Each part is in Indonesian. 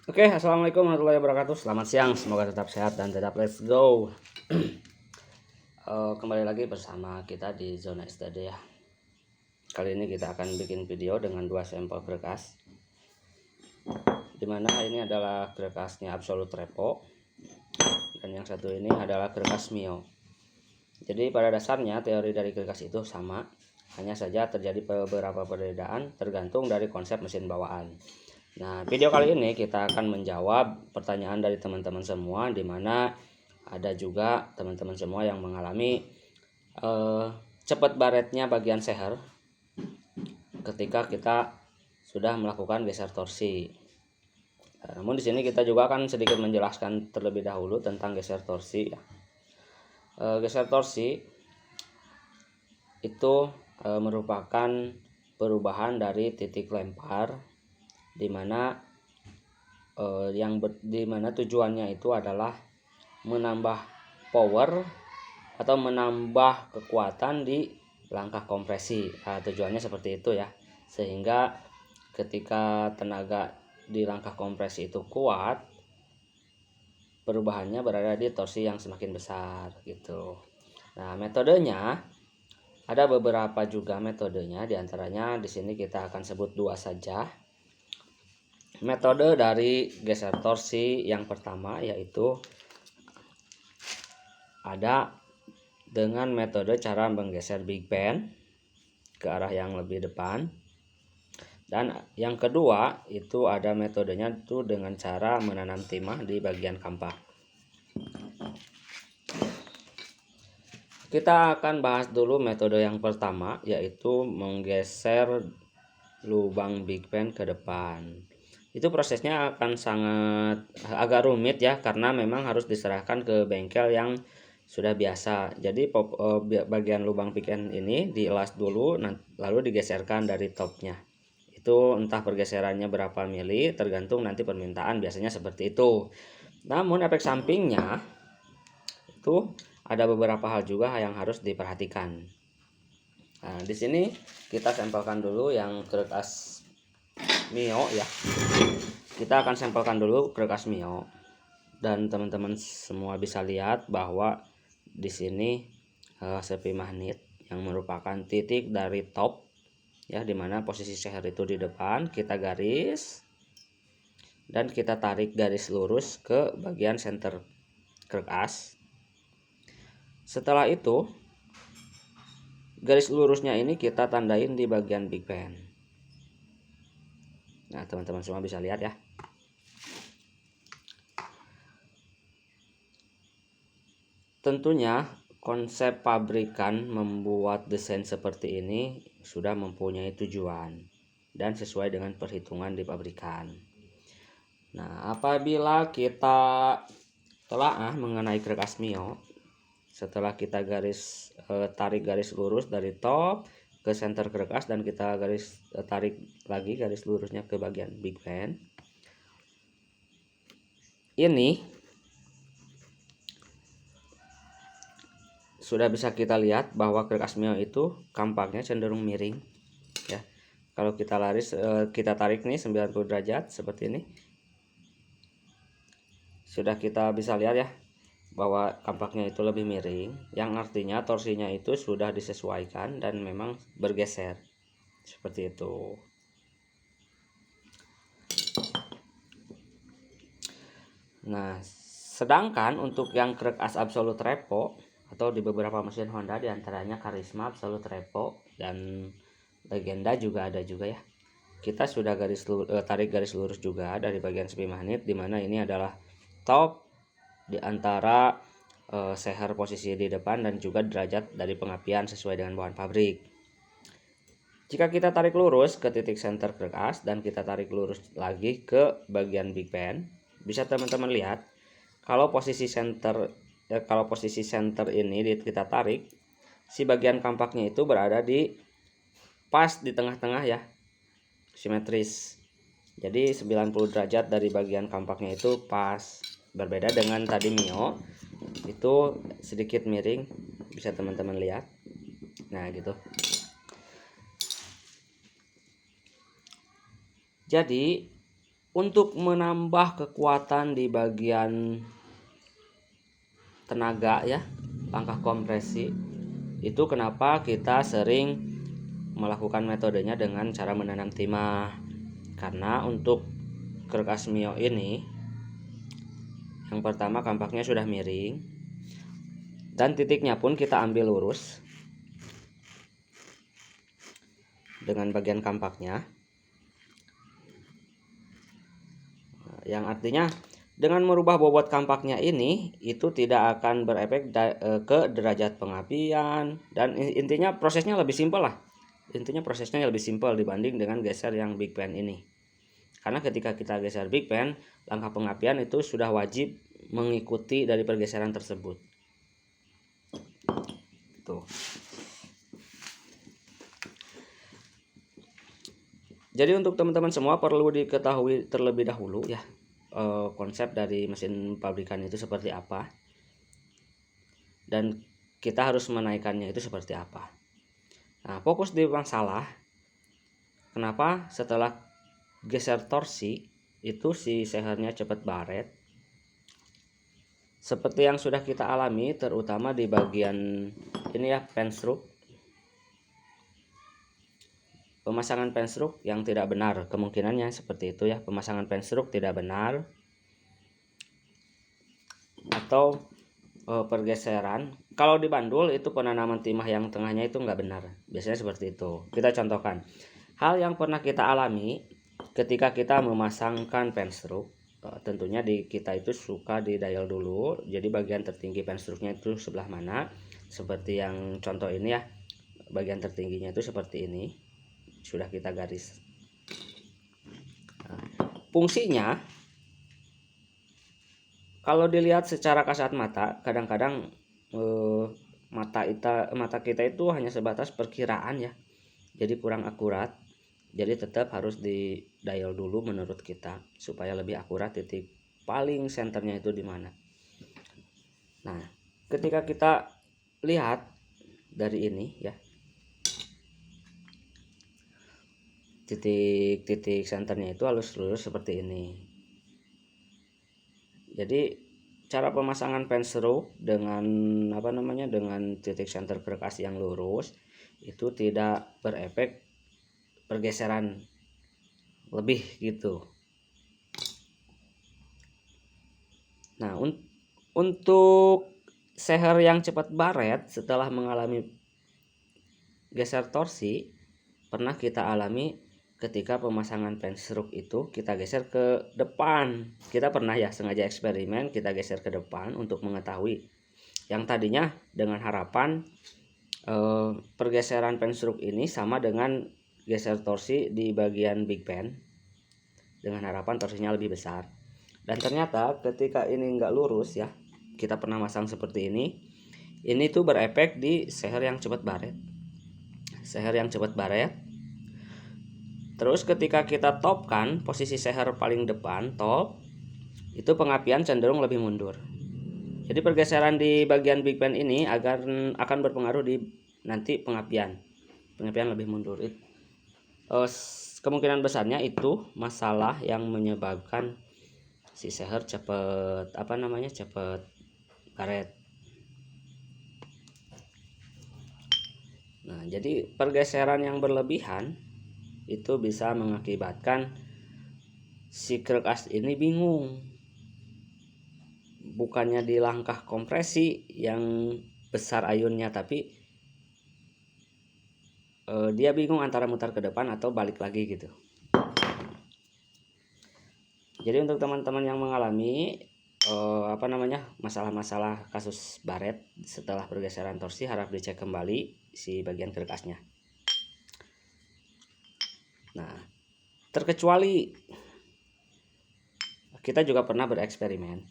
Oke, assalamualaikum warahmatullahi wabarakatuh. Selamat siang, semoga tetap sehat dan tetap let's go. Kembali lagi bersama kita di zona STD ya. Kali ini kita akan bikin video dengan dua sampel berkas. Dimana ini adalah berkasnya Absolute Repo dan yang satu ini adalah berkas Mio. Jadi pada dasarnya teori dari berkas itu sama, hanya saja terjadi beberapa perbedaan tergantung dari konsep mesin bawaan. Nah, video kali ini kita akan menjawab pertanyaan dari teman-teman semua, di mana ada juga teman-teman semua yang mengalami cepat baretnya bagian seher ketika kita sudah melakukan geser torsi. Namun di sini kita juga akan sedikit menjelaskan terlebih dahulu tentang geser torsi. Geser torsi itu merupakan perubahan dari titik lempar, dimana dimana tujuannya itu adalah menambah power atau menambah kekuatan di langkah kompresi. Tujuannya seperti itu ya, sehingga ketika tenaga di langkah kompresi itu kuat, perubahannya berada di torsi yang semakin besar gitu. Nah, metodenya ada beberapa juga metodenya, diantaranya di sini kita akan sebut dua saja. Metode dari geser torsi yang pertama yaitu ada dengan metode cara menggeser big pen ke arah yang lebih depan. Dan yang kedua itu ada metodenya itu dengan cara menanam timah di bagian kampak. Kita akan bahas dulu metode yang pertama, yaitu menggeser lubang big pen ke depan. Itu prosesnya akan sangat agak rumit ya, karena memang harus diserahkan ke bengkel yang sudah biasa. Jadi bagian lubang big pen ini dielas dulu, lalu digeserkan dari topnya. Itu entah pergeserannya berapa mili, tergantung nanti permintaan, biasanya seperti itu. Namun efek sampingnya itu ada beberapa hal juga yang harus diperhatikan. Nah, di sini kita sampelkan dulu yang berkas Mio ya. Kita akan sampelkan dulu berkas Mio, dan teman-teman semua bisa lihat bahwa di sini sepi magnet yang merupakan titik dari top ya, dimana posisi seher itu di depan. Kita garis dan kita tarik garis lurus ke bagian center berkas. Setelah itu garis lurusnya ini kita tandain di bagian big pen. Nah, teman-teman semua bisa lihat ya. Tentunya konsep pabrikan membuat desain seperti ini sudah mempunyai tujuan dan sesuai dengan perhitungan di pabrikan. Nah, apabila kita telaah mengenai berkas Mio, setelah kita tarik garis lurus dari top ke center berkas dan kita tarik lagi garis lurusnya ke bagian big pen, ini sudah bisa kita lihat bahwa berkas Mio itu kampaknya cenderung miring ya. Kalau kita tarik nih 90 derajat seperti ini, sudah kita bisa lihat ya bahwa kampaknya itu lebih miring, yang artinya torsinya itu sudah disesuaikan dan memang bergeser seperti itu. Nah, sedangkan untuk yang berkas Absolute Repo atau di beberapa mesin Honda, diantaranya Karisma, Absolute Repo, dan Legenda juga ada juga ya, kita sudah tarik garis lurus juga dari bagian sepi magnet, dimana ini adalah top di antara seher posisi di depan dan juga derajat dari pengapian sesuai dengan bawaan pabrik. Jika kita tarik lurus ke titik center berkas dan kita tarik lurus lagi ke bagian big pen, bisa teman-teman lihat kalau posisi center ini kita tarik, si bagian kampaknya itu berada di pas di tengah-tengah ya, simetris. Jadi 90 derajat dari bagian kampaknya itu pas. Berbeda dengan tadi Mio, itu sedikit miring, bisa teman-teman lihat. Nah, gitu. Jadi Untuk menambah kekuatan di bagian tenaga ya, langkah kompresi, itu kenapa kita sering melakukan metodenya dengan cara menanam timah. Karena untuk kerkas Mio ini, yang pertama kampaknya sudah miring, dan titiknya pun kita ambil lurus dengan bagian kampaknya, yang artinya dengan merubah bobot kampaknya ini itu tidak akan berefek ke derajat pengapian, dan intinya prosesnya lebih simpel lah. Intinya prosesnya lebih simpel dibanding dengan geser yang big pan ini. Karena ketika kita geser big pan, langkah pengapian itu sudah wajib mengikuti dari pergeseran tersebut. Tuh. Jadi untuk teman-teman semua perlu diketahui terlebih dahulu ya, konsep dari mesin pabrikan itu seperti apa, dan kita harus menaikkannya itu seperti apa. Nah, fokus di masalah kenapa setelah geser torsi itu si sehernya cepat baret, seperti yang sudah kita alami terutama di bagian ini ya, penstroke. Pemasangan penstroke yang tidak benar, kemungkinannya seperti itu ya, pemasangan penstroke tidak benar, atau pergeseran. Kalau di bandul itu penanaman timah yang tengahnya itu nggak benar, biasanya seperti itu. Kita contohkan hal yang pernah kita alami ketika kita memasangkan penstroke. Tentunya di kita itu suka di dial dulu, jadi bagian tertinggi penstroke-nya itu sebelah mana, seperti yang contoh ini ya, bagian tertingginya itu seperti ini, sudah kita garis. Fungsinya kalau dilihat secara kasat mata, kadang-kadang mata kita itu hanya sebatas perkiraan ya, jadi kurang akurat. Jadi tetap harus di dial dulu menurut kita supaya lebih akurat titik paling senternya itu di mana. Nah, ketika kita lihat dari ini ya, titik senternya itu halus lurus seperti ini. Jadi cara pemasangan penstroke dengan dengan titik center kerkas yang lurus itu tidak berefek pergeseran lebih gitu. Nah, untuk seher yang cepat baret setelah mengalami geser torsi pernah kita alami ketika pemasangan penstroke itu kita geser ke depan. Kita pernah ya sengaja eksperimen, kita geser ke depan untuk mengetahui yang tadinya dengan harapan pergeseran penstroke ini sama dengan geser torsi di bagian big pan, dengan harapan torsinya lebih besar. Dan ternyata ketika ini nggak lurus ya, kita pernah masang seperti ini tuh berefek di seher yang cepat baret. Seher yang cepat baret. Terus ketika kita topkan posisi seher paling depan top, itu pengapian cenderung lebih mundur. Jadi pergeseran di bagian big pan ini akan berpengaruh di nanti pengapian lebih mundur. Kemungkinan besarnya itu masalah yang menyebabkan si seher cepat cepat baret. Nah, jadi pergeseran yang berlebihan itu bisa mengakibatkan si kerkas ini bingung. Bukannya di langkah kompresi yang besar ayunnya, tapi dia bingung antara mutar ke depan atau balik lagi gitu. Jadi untuk teman-teman yang mengalami masalah-masalah kasus baret setelah pergeseran torsi, harap dicek kembali si bagian kerkasnya. Nah, terkecuali kita juga pernah bereksperimen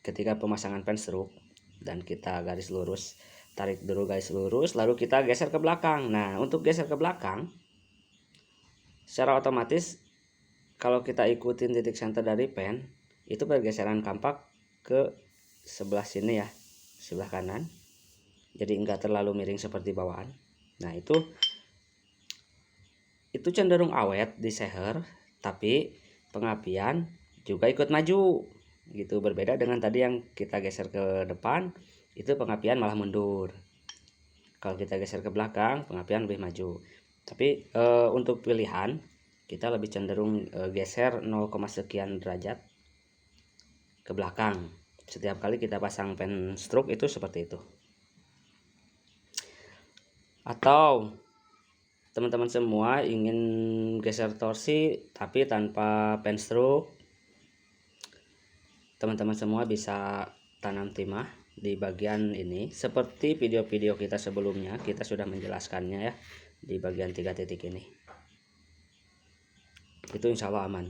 ketika pemasangan penstroke dan kita garis lurus, tarik dulu garis lurus, lalu kita geser ke belakang. Nah, untuk geser ke belakang secara otomatis kalau kita ikutin titik center dari pen, itu pergeseran kampak ke sebelah sini ya, sebelah kanan. Jadi enggak terlalu miring seperti bawaan. Nah, itu cenderung awet di seher, tapi pengapian juga ikut maju gitu. Berbeda dengan tadi yang kita geser ke depan, itu pengapian malah mundur. Kalau kita geser ke belakang, pengapian lebih maju. Tapi untuk pilihan kita lebih cenderung geser 0, sekian derajat ke belakang. Setiap kali kita pasang pen stroke itu seperti itu. Atau teman-teman semua ingin geser torsi tapi tanpa pen stroke, teman-teman semua bisa tanam timah di bagian ini. Seperti video-video kita sebelumnya, kita sudah menjelaskannya ya di bagian 3 titik ini. Itu insya Allah aman.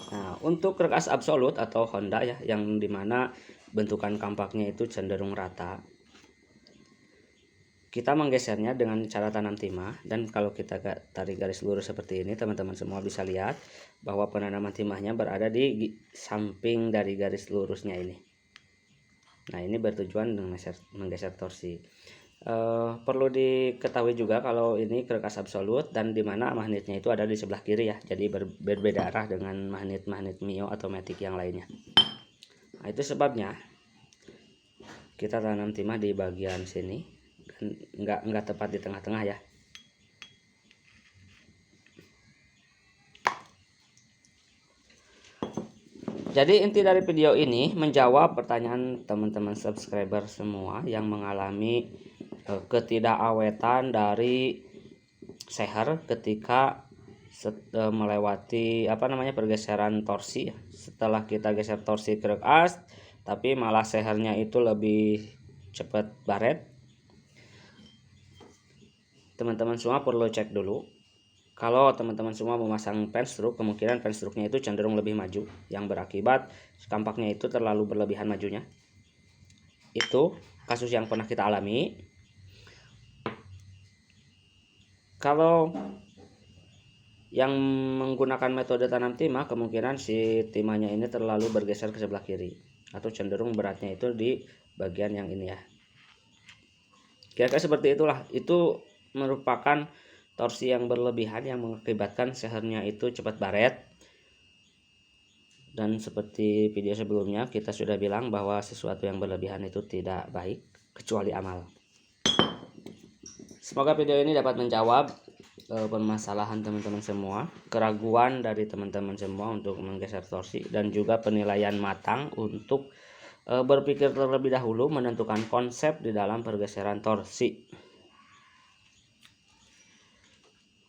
Nah, untuk krek as absolut atau Honda ya, yang dimana bentukan kampaknya itu cenderung rata, kita menggesernya dengan cara tanam timah. Dan kalau kita tarik garis lurus seperti ini, teman-teman semua bisa lihat bahwa penanaman timahnya berada di samping dari garis lurusnya ini. Nah, ini bertujuan menggeser torsi. Perlu diketahui juga kalau ini krek as absolut dan dimana magnetnya itu ada di sebelah kiri ya, jadi berbeda arah dengan magnet Mio atau Matic yang lainnya. Nah, itu sebabnya kita tanam timah di bagian sini dan enggak tepat di tengah-tengah ya. Jadi inti dari video ini menjawab pertanyaan teman-teman subscriber semua yang mengalami ketidakawetan dari seher ketika melewati pergeseran torsi. Setelah kita geser torsi krek as, tapi malah sehernya itu lebih cepat baret. Teman-teman semua perlu cek dulu. Kalau teman-teman semua memasang pen stroke, kemungkinan pen stroke-nya itu cenderung lebih maju, yang berakibat kampaknya itu terlalu berlebihan majunya. Itu kasus yang pernah kita alami. Kalau yang menggunakan metode tanam timah, kemungkinan si timahnya ini terlalu bergeser ke sebelah kiri, atau cenderung beratnya itu di bagian yang ini ya. Kira-kira seperti itulah. Itu merupakan torsi yang berlebihan yang mengakibatkan sehernya itu cepat baret. Dan seperti video sebelumnya kita sudah bilang bahwa sesuatu yang berlebihan itu tidak baik kecuali amal. Semoga video ini dapat menjawab permasalahan teman-teman semua, keraguan dari teman-teman semua untuk menggeser torsi, dan juga penilaian matang untuk berpikir terlebih dahulu menentukan konsep di dalam pergeseran torsi.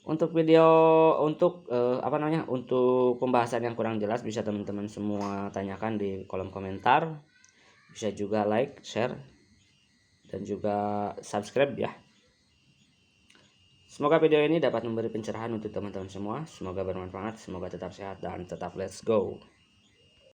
Untuk video untuk pembahasan yang kurang jelas bisa teman-teman semua tanyakan di kolom komentar. Bisa juga like, share, dan juga subscribe ya. Semoga video ini dapat memberi pencerahan untuk teman-teman semua. Semoga bermanfaat, semoga tetap sehat dan tetap let's go.